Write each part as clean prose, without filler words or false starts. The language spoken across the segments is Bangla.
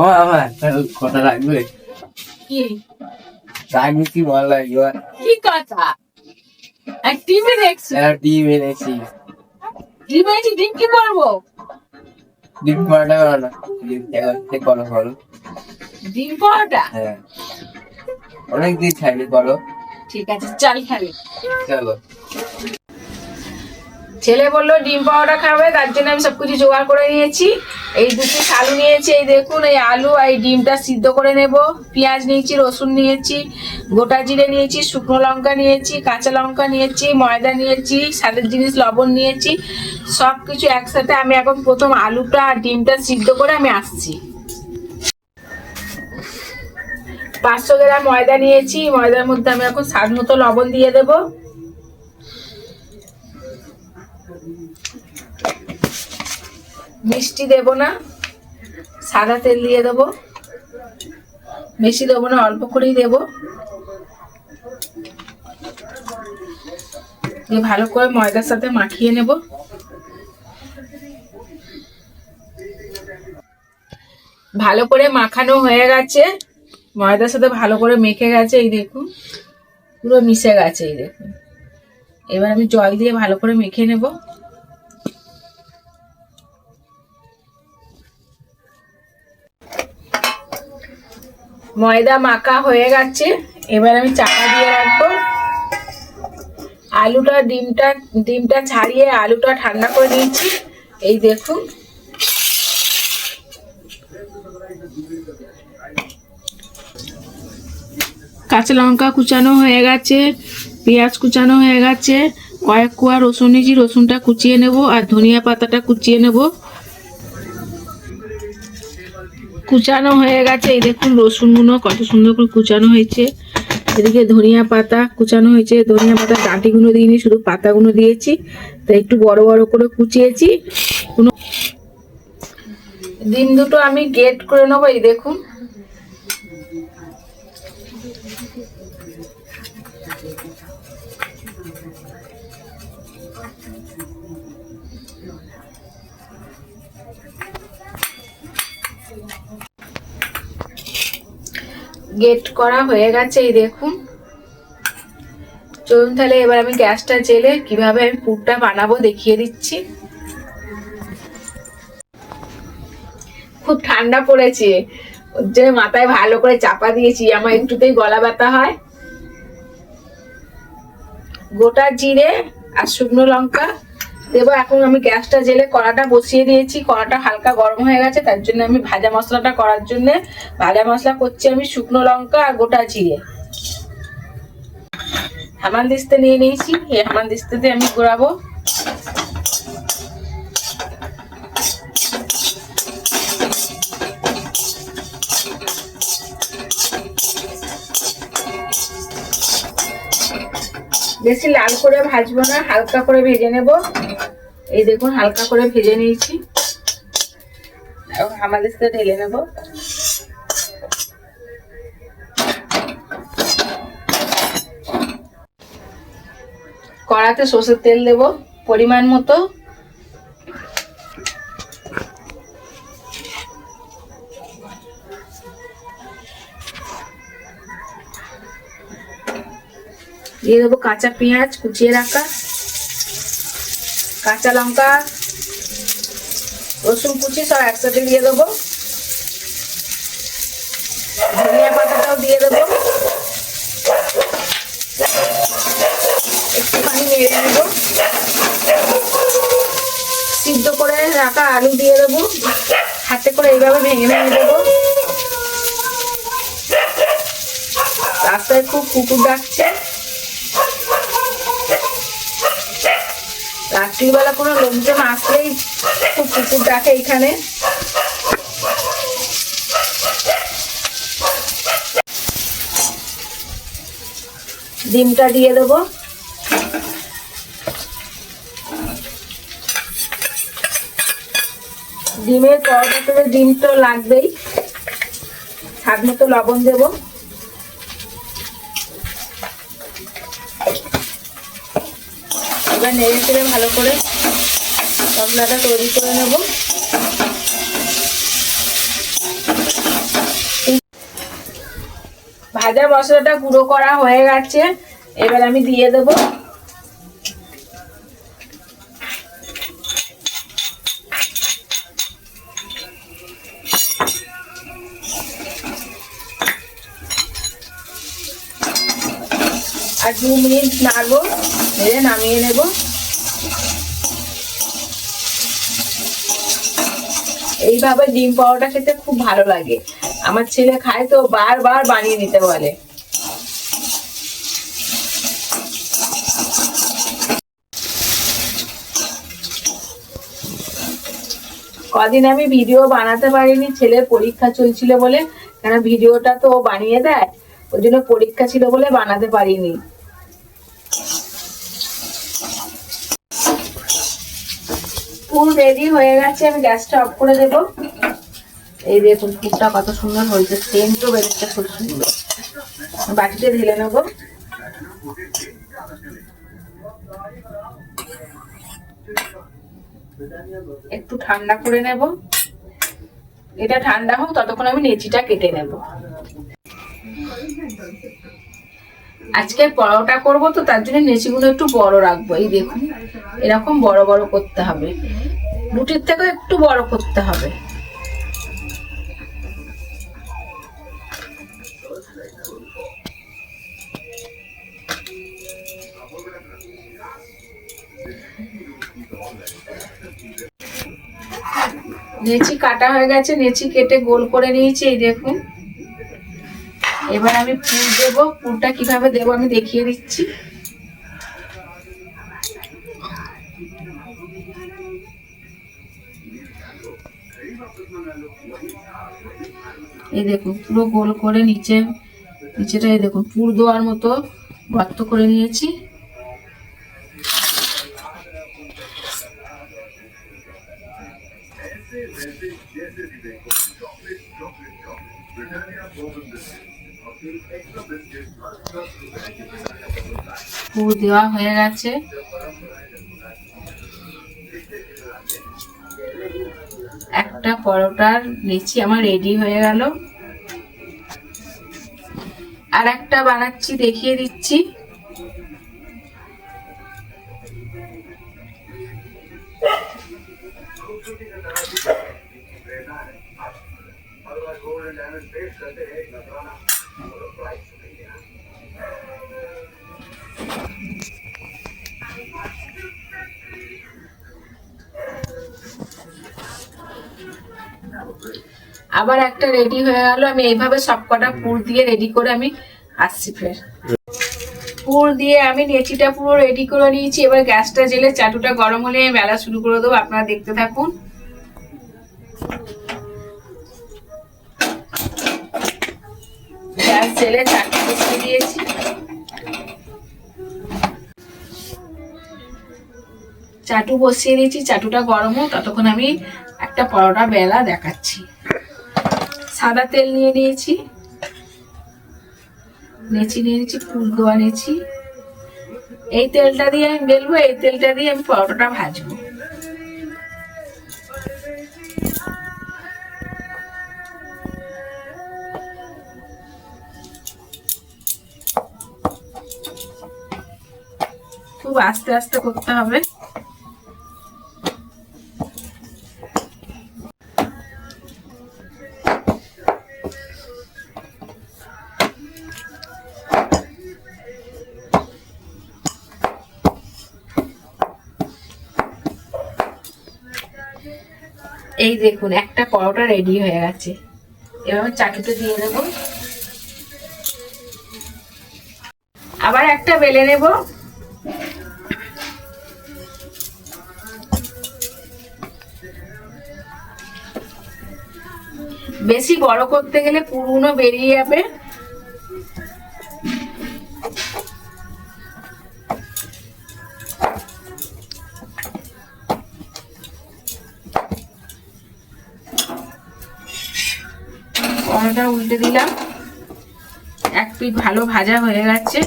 ও আমার কথা লাগবে কি রাখবি কি ভালো লাগবে কি কথা? আর টিভি দেখছি, টিভি এনেছি টিভি দেখছি, ডিম কি করবো? ডিম পরোটা করো না ডিম করো করো ডিম পরোটা? হ্যাঁ অনেকদিন খাইনি করো ঠিক আছে, চল খাবি। চলো ছেলে বললো ডিম পরোটা খাবে, তার জন্য আমি সবকিছু জোগাড় করে নিয়েছি। এই দুটি আলু নিয়েছি, এই দেখুন এই আলু আর এই ডিমটা সিদ্ধ করে নেব। পেঁয়াজ নিয়েছি, রসুন নিয়েছি, গোটা জিরে নিয়েছি, শুকনো লঙ্কা নিয়েছি, কাঁচা লঙ্কা নিয়েছি, ময়দা নিয়েছি, স্বাদের জিনিস লবণ নিয়েছি। সব কিছু একসাথে আমি এখন প্রথম আলুটা আর ডিমটা সিদ্ধ করে আমি আসছি। 500 গ্রাম ময়দা নিয়েছি, ময়দার মধ্যে আমি এখন স্বাদ মতো লবণ দিয়ে দেবো। মিষ্টি দেব না, সাদা তেল দিয়ে দেবো, বেশি দেবো না, অল্প করেই দেবো। দিয়ে ভালো করে ময়দার সাথে মাখিয়ে নেব। ভালো করে মাখানো হয়ে গেছে, ময়দার সাথে ভালো করে মেখে গেছে, এই দেখুন পুরো মিশে গেছে, এই দেখুন। এবার আমি জল দিয়ে ভালো করে মেখে নেব। ময়দা মাখা হয়ে গেছে, এবার আমি চাপা দিয়ে রাখবো। আলুটা ডিমটা ছাড়িয়ে আলুটা ঠান্ডা করে নিয়েছি, এই দেখুন। কাঁচা লঙ্কা কুচানো হয়ে গেছে, পেঁয়াজ কুচানো হয়ে গেছে, কয়েক কোয়া রসুন নিয়েছি, রসুনটা কুচিয়ে নেব, আর ধনিয়া পাতাটা কুচিয়ে নেব। কুচানো হয়ে গেছে, এই দেখুন রসুনগুলো কত সুন্দর করে কুচানো হয়েছে। এদিকে ধনিয়া পাতা কুচানো হয়েছে, ধনিয়া পাতা ডাঁটিগুলো দিইনি, শুধু পাতাগুলো দিয়েছি, তো একটু বড় বড় করে কুচিয়েছি। ডিম দুটো আমি গ্রেট করে নেবো, এই দেখুন। গ্রেট করা হয়ে গেছে, এই দেখুন। চলুন তাহলে এবার আমি গ্যাসটা জেলে কিভাবে আমি পুরটা বানাবো দেখিয়ে দিচ্ছি। খুব ঠান্ডা পড়েছে, ওর জন্য মাথায় ভালো করে চাপা দিয়েছি, আমার একটুতেই গলা ব্যথা হয়। গোটা জিরে আর শুকনো লঙ্কা দেবো। এখন আমি গ্যাসটা জেলে কড়াটা বসিয়ে দিয়েছি, কড়াটা হালকা গরম হয়ে গেছে, তার জন্য আমি ভাজা মশলাটা করার জন্য ভাজা মশলা করছি। আমি শুকনো লঙ্কা আর গোটা জিরে হামানদিস্তা নিয়ে নিয়েছি, এই হামানদিস্তাতে আমি ঘোরাবো। বেশি লাল করে ভাজবো না, হালকা করে ভেজে নেব। এই দেখুন হালকা করে ভেজে নিয়েছি, এখন হামানদিস্তা ঢেলে নেব। কড়াতে সরষের তেল দেব পরিমাণ মতো। দিয়ে দেবো কাঁচা পেঁয়াজ কুচিয়ে রাখা, কাঁচা লঙ্কা, রসুন কুচি সব একসাথে দিয়ে দেবো। ধনিয়া পাতাটাও দিয়ে দেবো, একটুখানি নেড়ে নেবো। সিদ্ধ করে রাখা আলু দিয়ে দেবো, হাতে করে এইভাবে ভেঙে ভেঙে দেবো। রাস্তায় খুব কুকুর ডাকছে, রাত্রিবেলা কোনো লোকজন আসলেই খুব কুকুর ডাকে এখানে। ডিমটা দিয়ে দেবো, ডিমের পরোটাতে ডিম তো লাগবেই। স্বাদ মতো লবণ দেবো। এবার নেড়ে চেড়ে ভালো করে মশলাটা তৈরি করে নেব। ভাজা মশলাটা গুঁড়ো করা হয়ে গেছে, এবার আমি দিয়ে দেবো। আর 2 মিনিট নাড়বো, ভেজে নামিয়ে নেব। এইভাবে ডিম পরোটা খেতে খুব ভালো লাগে। আমার ছেলে খায় তো বারবার বানিয়ে নিতে বলে। কদিন আমি ভিডিও বানাতে পারিনি, ছেলের পরীক্ষা চলছিল বলে, কারণ ভিডিওটা তো ও বানিয়ে দেয়, ওই জন্য পরীক্ষা ছিল বলে বানাতে পারিনি। পুর রেডি হয়ে গেছে, আমি গ্যাসটা অফ করে দেব। এই দেখুন পুরটা কত সুন্দর হয়েছে, সেন্টও বেরোচ্ছে খুব সুন্দর। বাটিতে ঢেলে নেব। একটু ঠান্ডা করে নেব। এটা ঠান্ডা হোক, ততক্ষণ আমি লেচিটা কেটে নেব। আজকে পরোটা করব তো, তার জন্য লেচিগুলো একটু বড় রাখবো। এই দেখুন এরকম বড় বড় করতে হবে, রুটির থেকেও একটু বড় করতে হবে। লেচি কাটা হয়ে গেছে, লেচি কেটে গোল করে নিয়েছি। এই দেখুন, এবার আমি পুর দেবো। পুরটা কিভাবে দেবো আমি দেখিয়ে দিচ্ছি। এই দেখুন পুরো গোল করে নিচেটা এই দেখুন পুর দেওয়ার মতো গর্ত করে নিয়েছি। পুর দেওয়া হয়ে গেছে। একটা পরোটার লেচি আমার রেডি হয়ে গেল। আর একটা বানাচ্ছি, দেখিয়ে দিচ্ছি। আবার একটা রেডি হয়ে গেল। আমি এইভাবে সবকটা পুর দিয়ে রেডি করে আমি আসছি। ফের পুর দিয়ে আমি লেচিটা পুরো রেডি করে নিয়েছি। এবার গ্যাসটা জেলে চাটুটা গরম হলে আমি বেলা শুরু করে দেবো। আপনারা দেখতে থাকুন। গ্যাস জেলে চাটু বসিয়ে দিয়েছি। চাটু বসিয়ে দিয়েছি, চাটুটা গরম হোক, ততক্ষণ আমি একটা পরোটা বেলা দেখাচ্ছি। সাদা তেল নিয়ে নিয়েছি, লেচি নিয়ে নিয়েছি, ফুল দেওয়া নিয়েছি। এই তেলটা দিয়ে আমি বেলবো, এই তেলটা দিয়ে আমি পরোটাটা ভাজবো। খুব আস্তে আস্তে করতে হবে। এই দেখুন একটা পরোটা রেডি হয়ে গেছে। এবার চাটুটা দিয়ে দেবো। আবার একটা বেলে নেব। বেশি বড় করতে গেলে পুরনো বেরিয়ে যাবে। পরোটা উল্টে দিলাম। এক পিঠ ভালো ভাজা হয়ে গেছে।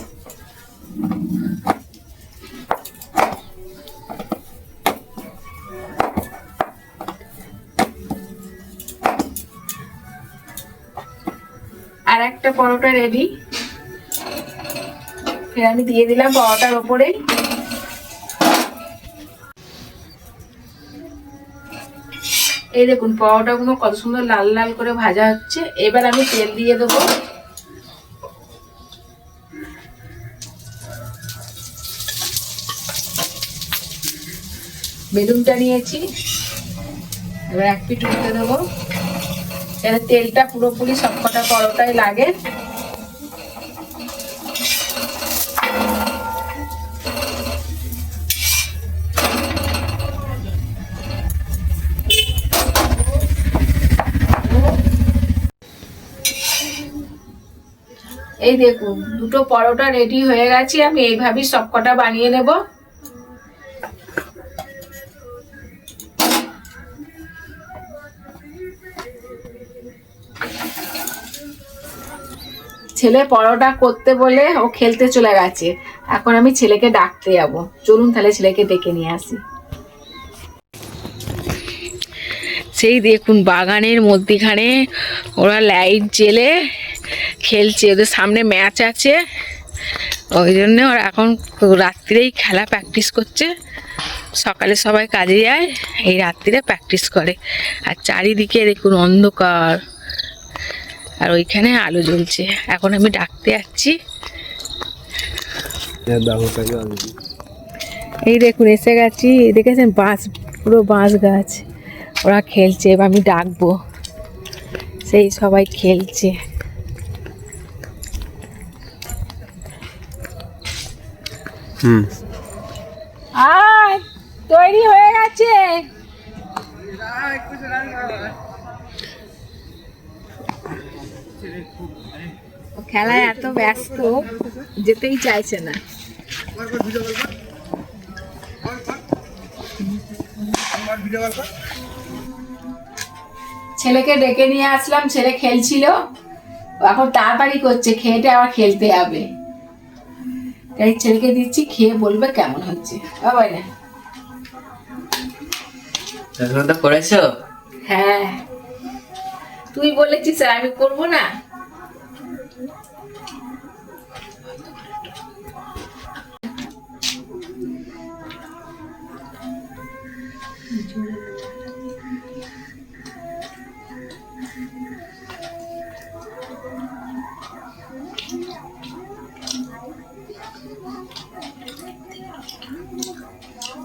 আর একটা পরোটা রেডি। ফের আমি দিয়ে দিলাম পাওয়াটার ওপরে। এই দেখুন পাওয়াটা গুলো কত সুন্দর লাল লাল করে ভাজা হচ্ছে। এবার আমি তেল দিয়ে দেবো। বেলুনটা নিয়েছি, এবার এক পিঠ উঠতে দেবো। এবার তেলটা পুরোপুরি সবকটা পরোটায় লাগে। এই দেখুন দুটো পরোটা রেডি হয়ে গেছে। আমি এইভাবেই সবকটা বানিয়ে নেব। ছেলে পরোটা করতে বলে ও খেলতে চলে গেছে। এখন আমি ছেলেকে ডাকতে যাব। চলুন তাহলে ছেলেকে ডেকে নিয়ে আসি। সেই দেখুন বাগানের মধ্যিখানে ওরা লাইট জেলে খেলছে। ওদের সামনে ম্যাচ আছে, ওই জন্য ওরা এখন রাত্রিরেই খেলা প্র্যাকটিস করছে। সকালে সবাই কাজে যায়, এই রাত্রিরে প্র্যাকটিস করে। আর চারিদিকে দেখুন অন্ধকার, আর ওইখানে আলো জ্বলছে। এখন আমি ডাকতে যাচ্ছি। এই দেখুন এসে গেছি। দেখেছেন বাঁশ, পুরো বাঁশ গাছ। ওরা খেলছে, এবার আমি ডাকবো। সেই সবাই খেলছে। আয় তৈরি হয়ে গেছে। খেলায় এত ব্যস্ত, যেতেই চাইছে না। ছেলেকে ডেকে নিয়ে আসলাম, ছেলে খেলছিল, এখন তাড়াতাড়ি করছে, খেয়েটে আবার খেলতে যাবে। তাই ছেলেকে দিচ্ছি, খেয়ে বলবে কেমন হচ্ছে। বাবাই না রসুনটা করেছো? হ্যাঁ, তুই বলেছিস আর আমি করবো না?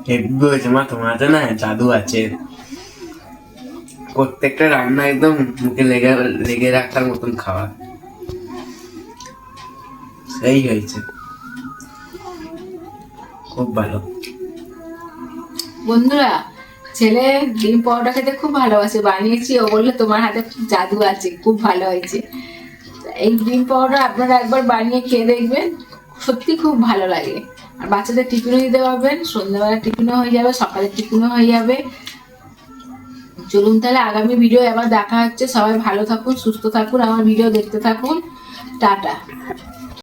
হেভি হয়েছে মা, তোমার হাতে না জাদু আছে। প্রত্যেকটা রান্না একদম মুখে লেগে লেগে রাখার মতন খাওয়া। সেই হয়েছে, খুব ভালো। বন্ধুরা, ছেলে ডিম পরোটা খেতে খুব ভালোবাসে, বানিয়েছি। ও বললো তোমার হাতে খুব জাদু আছে, খুব ভালো হয়েছে। এই ডিম পরোটা আপনারা একবার বানিয়ে খেয়ে দেখবেন, সত্যি খুব ভালো লাগে। আর বাচ্চাদের টিফিনও দিতে পারবেন, সন্ধ্যাবেলা টিফিনও হয়ে যাবে, সকালের টিফিনও হয়ে যাবে। চলুন তাহলে আগামী ভিডিও আবার দেখা হচ্ছে। সবাই ভালো থাকুন, সুস্থ থাকুন, আমার ভিডিও দেখতে থাকুন। টাটা।